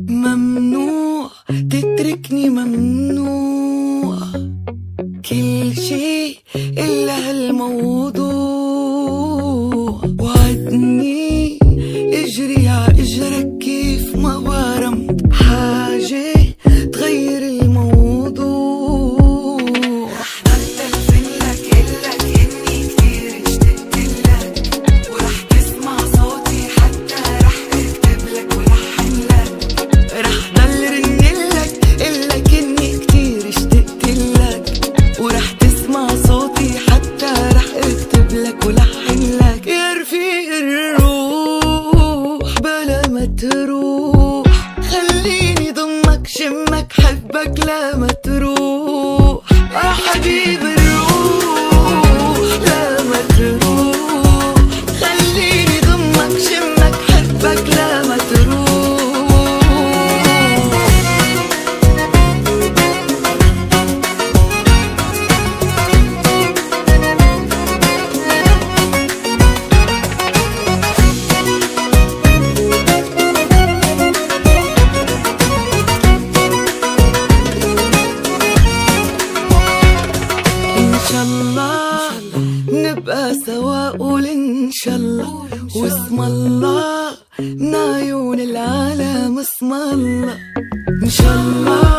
ممنوع تتركني، ممنوع كل شي إلا هالموضوع. وعدني اجري ع اجرك كيف ما برمت حاجة تغير الموضوع. رح ضل تلفنلك قلك إني كتير اشتقتلك، ورح تسمع صوتي حتى رح اكتبلك ولحنلك. رح ضل رنلك قلك إني كتير اشتقتلك، ورح تسمع صوتي حتى رح اكتبلك ولحنلك. يا رفيق الروح بلا ما تروح، خليني ضمك شمك حبك لا ما تروح. حبيب الروح لا ما تروح، خليني ضمك شمك حبك لا ما تروح. إن شاء الله نبقى سوا، قول إن شاء الله واسم الله من عيون العالم، اسم الله إن شاء الله.